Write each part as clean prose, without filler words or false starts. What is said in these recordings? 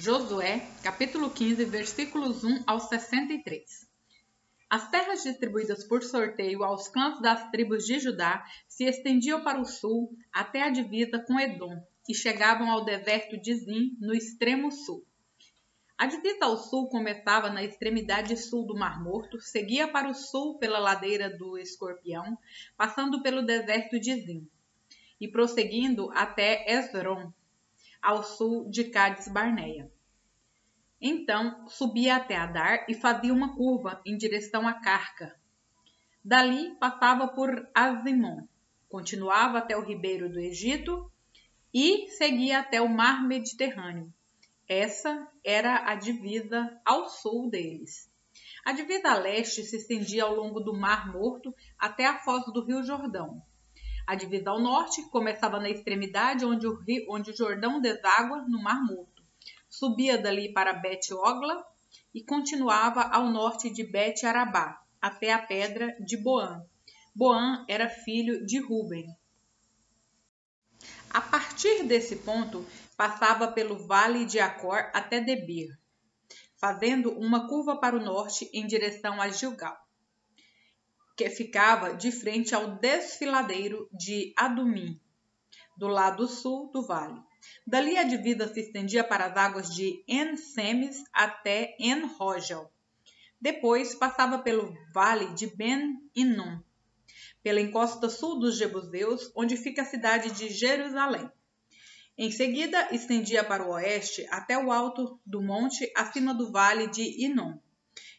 Josué, capítulo 15, versículos 1 ao 63. As terras distribuídas por sorteio aos clãs das tribos de Judá se estendiam para o sul até a divisa com Edom e chegavam ao deserto de Zim, no extremo sul. A divisa ao sul começava na extremidade sul do Mar Morto, seguia para o sul pela ladeira do Escorpião, passando pelo deserto de Zim, e prosseguindo até Esrom, ao sul de Cádiz Barneia. Então subia até Adar e fazia uma curva em direção a Carca. Dali passava por Azimon, continuava até o ribeiro do Egito e seguia até o mar Mediterrâneo. Essa era a divisa ao sul deles. A divisa a leste se estendia ao longo do Mar Morto até a foz do Rio Jordão. A divisa ao norte começava na extremidade onde o Jordão deságua no Mar Morto. Subia dali para Bet-Ogla e continuava ao norte de Bet-Arabá, até a pedra de Boã. Boã era filho de Ruben. A partir desse ponto, passava pelo vale de Acor até Debir, fazendo uma curva para o norte em direção a Gilgal, que ficava de frente ao desfiladeiro de Adumim, do lado sul do vale. Dali a divisa se estendia para as águas de En-Semes até En-Rogel. Depois passava pelo vale de Ben-Inom, pela encosta sul dos Jebuseus, onde fica a cidade de Jerusalém. Em seguida, estendia para o oeste até o alto do monte acima do vale de Inom,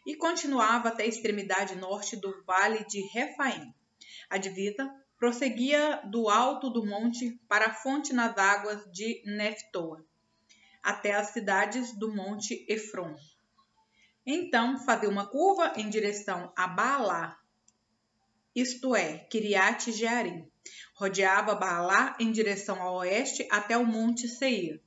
e continuava até a extremidade norte do vale de Refaim. A divisa prosseguia do alto do monte para a fonte nas águas de Neftoa, até as cidades do monte Efron. Então fazia uma curva em direção a Baalá, isto é, Kiriat Jearim. Rodeava Baalá em direção ao oeste até o monte Seir.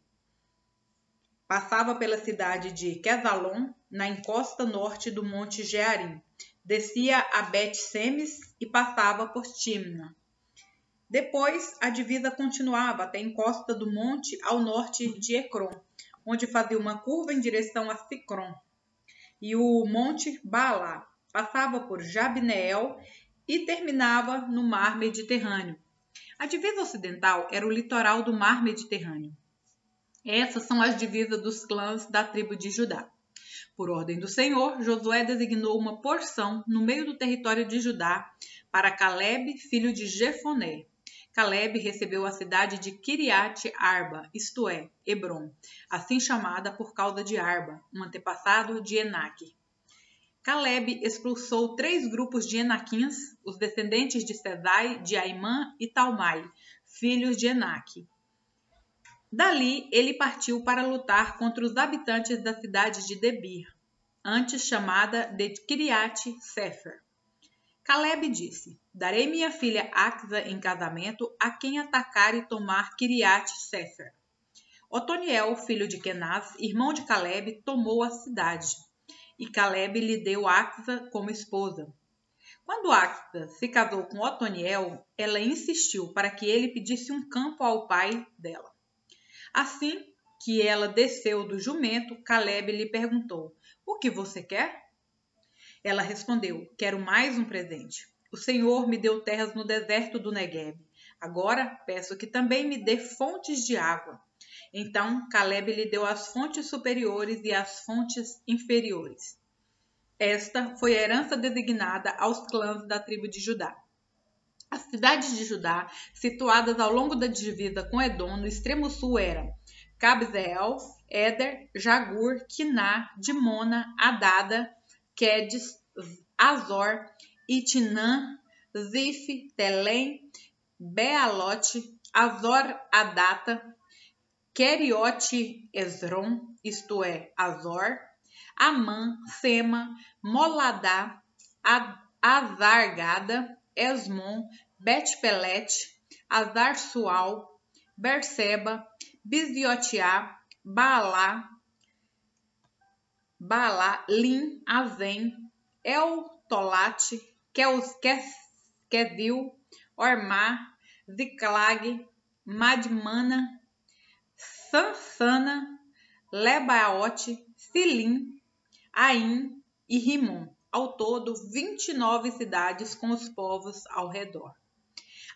Passava pela cidade de Quesalon, na encosta norte do monte Jearim. Descia a Bet-Semes e passava por Timna. Depois, a divisa continuava até a encosta do monte ao norte de Ecrom, onde fazia uma curva em direção a Sicrom. E o monte Baalá passava por Jabneel e terminava no mar Mediterrâneo. A divisa ocidental era o litoral do mar Mediterrâneo. Essas são as divisas dos clãs da tribo de Judá. Por ordem do Senhor, Josué designou uma porção no meio do território de Judá para Caleb, filho de Jefoné. Caleb recebeu a cidade de Kiriat Arba, isto é, Hebrom, assim chamada por causa de Arba, um antepassado de Enaque. Caleb expulsou 3 grupos de Enaquins, os descendentes de Sesai, de Aimã e Talmai, filhos de Enaque. Dali, ele partiu para lutar contra os habitantes da cidade de Debir, antes chamada de Kiriat Sefer. Caleb disse: darei minha filha Axa em casamento a quem atacar e tomar Kiriat Sefer. Otoniel, filho de Kenaz, irmão de Caleb, tomou a cidade, e Caleb lhe deu Axa como esposa. Quando Axa se casou com Otoniel, ela insistiu para que ele pedisse um campo ao pai dela. Assim que ela desceu do jumento, Caleb lhe perguntou: o que você quer? Ela respondeu: quero mais um presente. O Senhor me deu terras no deserto do Negueb. Agora peço que também me dê fontes de água. Então Caleb lhe deu as fontes superiores e as fontes inferiores. Esta foi a herança designada aos clãs da tribo de Judá. As cidades de Judá, situadas ao longo da divisa com Edom, no extremo sul, eram Cabzeel, Éder, Jagur, Quiná, Dimona, Adada, Quedes, Azor, Itinã, Zif, Telém, Bealote, Azor Adata, Keriote Esrom, isto é, Azor, Amã, Sema, Moladá, Azargada, Esmon, Bet-Pelete, Azar-Sual, Berseba, Biziotiá, Baalá, Lim, Azem, El-Tolate, Quedil, Ormá, Ziclag, Madmana, Sansana, Lebaote, Silim, Aim e Rimon. Ao todo, 29 cidades com os povos ao redor.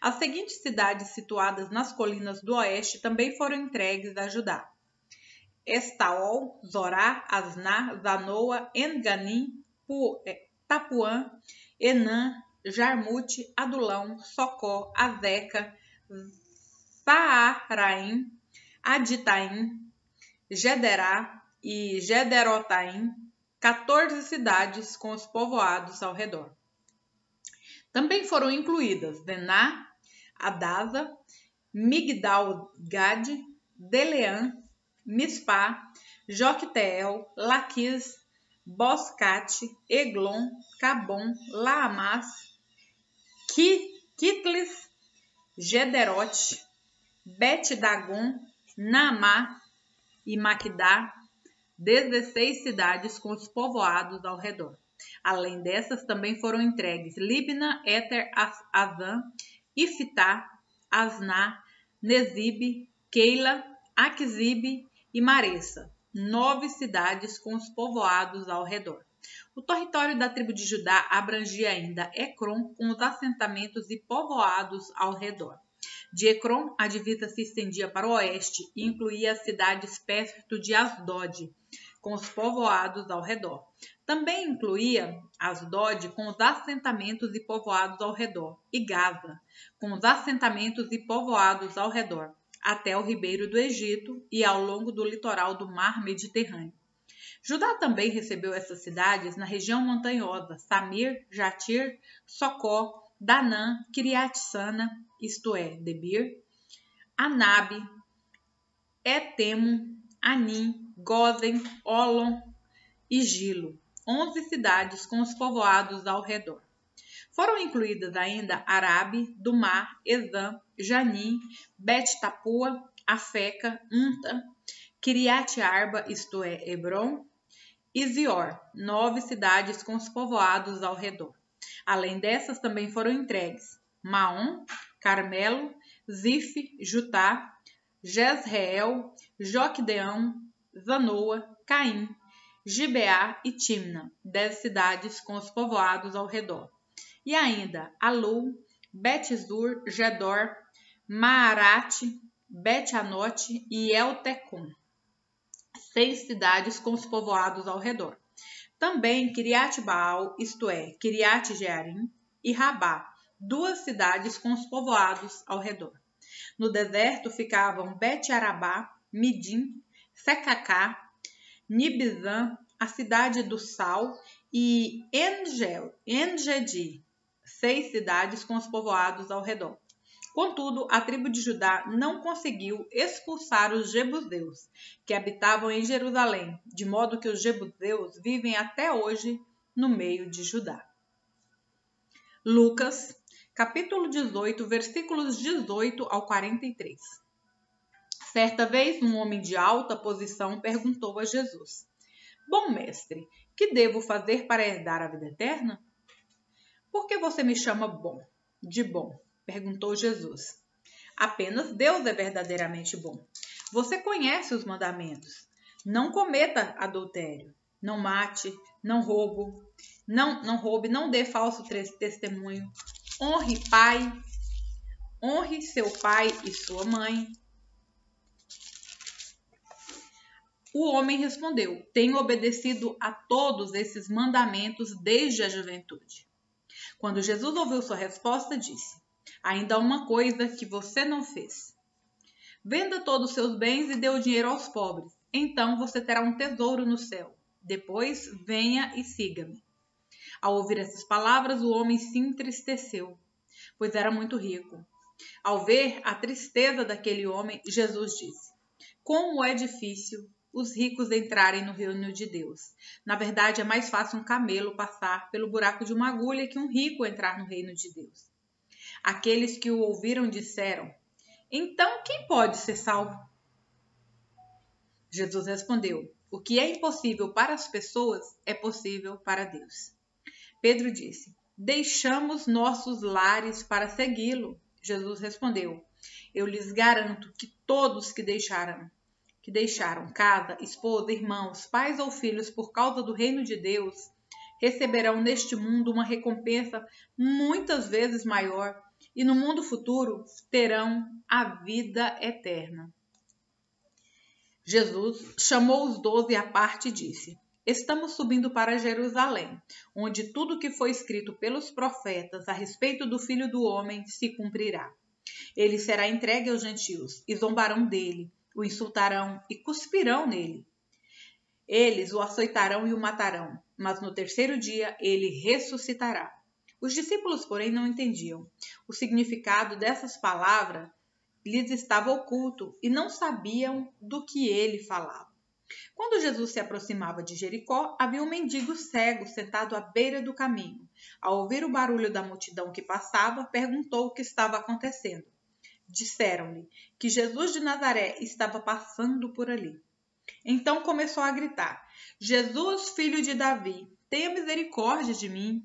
As seguintes cidades situadas nas colinas do oeste também foram entregues a Judá: Estaol, Zorá, Asná, Zanoa, En-Ganim, Tapuã, Enã, Jarmute, Adulão, Socó, Azeca, Saaraim, Aditaim, Gederá e Gederotaim, 14 cidades com os povoados ao redor. Também foram incluídas Dená, Adasa, Migdal-Gad, Deleã, Mispá, Jocteel, Laquis, Boscate, Eglon, Cabom, Laamás, Quitlis, Gederote, Bet-Dagon, Naamá e Maquedá, 16 cidades com os povoados ao redor. Além dessas, também foram entregues Libna, Éter, Azã, Ifitá, Asná, Nezib, Keila, Aquizib e Maressa, 9 cidades com os povoados ao redor. O território da tribo de Judá abrangia ainda Ecrom, com os assentamentos e povoados ao redor. De Ecrom, a divisa se estendia para o oeste e incluía as cidades perto de Asdod, com os povoados ao redor. Também incluía Asdod com os assentamentos e povoados ao redor, e Gaza, com os assentamentos e povoados ao redor, até o ribeiro do Egito e ao longo do litoral do mar Mediterrâneo. Judá também recebeu essas cidades na região montanhosa: Samir, Jatir, Socó, Danã, Kiriat-Sana, isto é, Debir, Anabe, Etemo, Anim, Gozen, Olon e Gilo, 11 cidades com os povoados ao redor. Foram incluídas ainda Arabe, Dumá, Ezã, Janim, Bet-Tapua, Afeca, Unta, Kiriat-Arba, isto é, Hebron, e Zior, 9 cidades com os povoados ao redor. Além dessas, também foram entregues Maom, Carmelo, Zif, Jutá, Jezreel, Joquedeão, Zanoa, Caim, Gibeá e Timna, 10 cidades com os povoados ao redor. E ainda Alu, Bet-Zur, Gedor, Maarate, Bet-Anote e Eltecum, 6 cidades com os povoados ao redor. Também Kiriat-Baal, isto é, Kiriat-Jearim e Rabá, 2 cidades com os povoados ao redor. No deserto ficavam Bet-Arabá, Midim, Secacá, Nibzã, a cidade do Sal e En-Gedi, 6 cidades com os povoados ao redor. Contudo, a tribo de Judá não conseguiu expulsar os jebuseus, que habitavam em Jerusalém, de modo que os jebuseus vivem até hoje no meio de Judá. Lucas, capítulo 18, versículos 18 ao 43. Certa vez, um homem de alta posição perguntou a Jesus: Bom mestre, que devo fazer para herdar a vida eterna? Por que você me chama de bom? Perguntou Jesus. Apenas Deus é verdadeiramente bom. Você conhece os mandamentos. Não cometa adultério. Não mate. Não roube. Não dê falso testemunho. Honre seu pai e sua mãe. O homem respondeu: Tenho obedecido a todos esses mandamentos desde a juventude. Quando Jesus ouviu sua resposta, disse: Ainda há uma coisa que você não fez. Venda todos os seus bens e dê o dinheiro aos pobres. Então você terá um tesouro no céu. Depois venha e siga-me. Ao ouvir essas palavras, o homem se entristeceu, pois era muito rico. Ao ver a tristeza daquele homem, Jesus disse: Como é difícil os ricos entrarem no reino de Deus. Na verdade, é mais fácil um camelo passar pelo buraco de uma agulha que um rico entrar no reino de Deus. Aqueles que o ouviram disseram: Então quem pode ser salvo? Jesus respondeu: O que é impossível para as pessoas é possível para Deus. Pedro disse: Deixamos nossos lares para segui-lo. Jesus respondeu: Eu lhes garanto que todos que deixarão que deixaram casa, esposa, irmãos, pais ou filhos por causa do reino de Deus, receberão neste mundo uma recompensa muitas vezes maior e no mundo futuro terão a vida eterna. Jesus chamou os 12 à parte e disse: Estamos subindo para Jerusalém, onde tudo que foi escrito pelos profetas a respeito do Filho do Homem se cumprirá. Ele será entregue aos gentios e zombarão dele, o insultarão e cuspirão nele. Eles o açoitarão e o matarão, mas no terceiro dia ele ressuscitará. Os discípulos, porém, não entendiam. O significado dessas palavras lhes estava oculto e não sabiam do que ele falava. Quando Jesus se aproximava de Jericó, havia um mendigo cego sentado à beira do caminho. Ao ouvir o barulho da multidão que passava, perguntou o que estava acontecendo. Disseram-lhe que Jesus de Nazaré estava passando por ali. Então começou a gritar: Jesus, filho de Davi, tenha misericórdia de mim.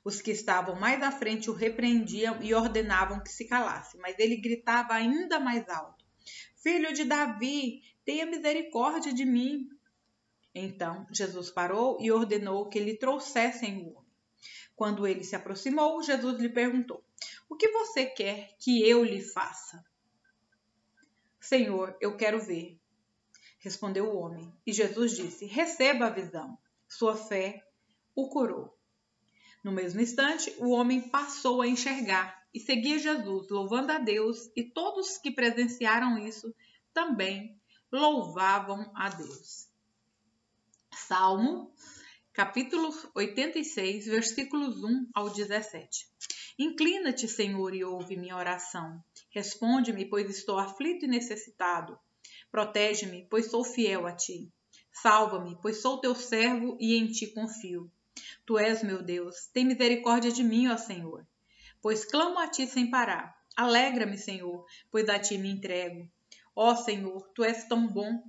Os que estavam mais à frente o repreendiam e ordenavam que se calasse, mas ele gritava ainda mais alto: Filho de Davi, tenha misericórdia de mim. Então Jesus parou e ordenou que lhe trouxessem o homem. Quando ele se aproximou, Jesus lhe perguntou: O que você quer que eu lhe faça? Senhor, eu quero ver, respondeu o homem. E Jesus disse: Receba a visão. Sua fé o curou. No mesmo instante, o homem passou a enxergar e seguia Jesus, louvando a Deus, e todos que presenciaram isso também louvavam a Deus. Salmo, capítulo 86, versículos 1 ao 17. Inclina-te, Senhor, e ouve minha oração. Responde-me, pois estou aflito e necessitado. Protege-me, pois sou fiel a ti. Salva-me, pois sou teu servo e em ti confio. Tu és meu Deus, tem misericórdia de mim, ó Senhor, pois clamo a ti sem parar. Alegra-me, Senhor, pois a ti me entrego. Ó Senhor, tu és tão bom,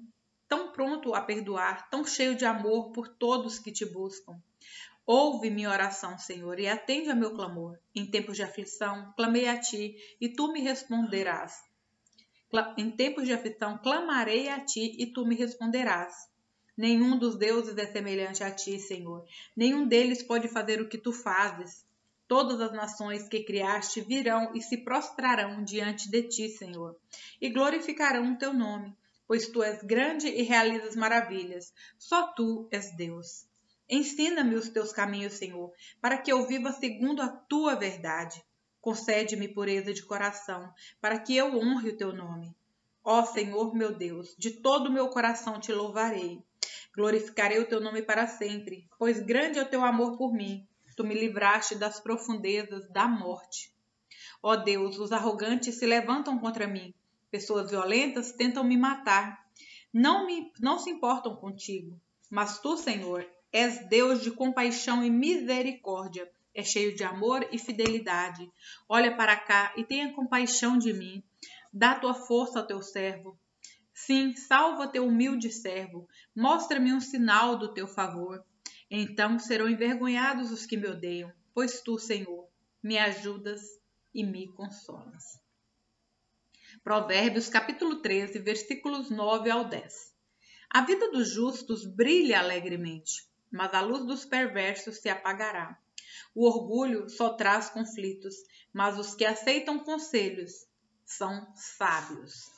tão pronto a perdoar, tão cheio de amor por todos que te buscam. Ouve minha oração, Senhor, e atende a meu clamor. Em tempos de aflição, clamei a ti, e tu me responderás. Em tempos de aflição, clamarei a ti, e tu me responderás. Nenhum dos deuses é semelhante a ti, Senhor. Nenhum deles pode fazer o que tu fazes. Todas as nações que criaste virão e se prostrarão diante de ti, Senhor, e glorificarão o teu nome, pois tu és grande e realizas maravilhas. Só tu és Deus. Ensina-me os teus caminhos, Senhor, para que eu viva segundo a tua verdade. Concede-me pureza de coração, para que eu honre o teu nome. Ó Senhor, meu Deus, de todo o meu coração te louvarei. Glorificarei o teu nome para sempre, pois grande é o teu amor por mim. Tu me livraste das profundezas da morte. Ó Deus, os arrogantes se levantam contra mim. Pessoas violentas tentam me matar. Não se importam contigo. Mas tu, Senhor, és Deus de compaixão e misericórdia. É cheio de amor e fidelidade. Olha para cá e tenha compaixão de mim. Dá tua força ao teu servo. Sim, salva teu humilde servo. Mostra-me um sinal do teu favor. Então serão envergonhados os que me odeiam, pois tu, Senhor, me ajudas e me consolas. Provérbios, capítulo 13, versículos 9 ao 10. A vida dos justos brilha alegremente, mas a luz dos perversos se apagará. O orgulho só traz conflitos, mas os que aceitam conselhos são sábios.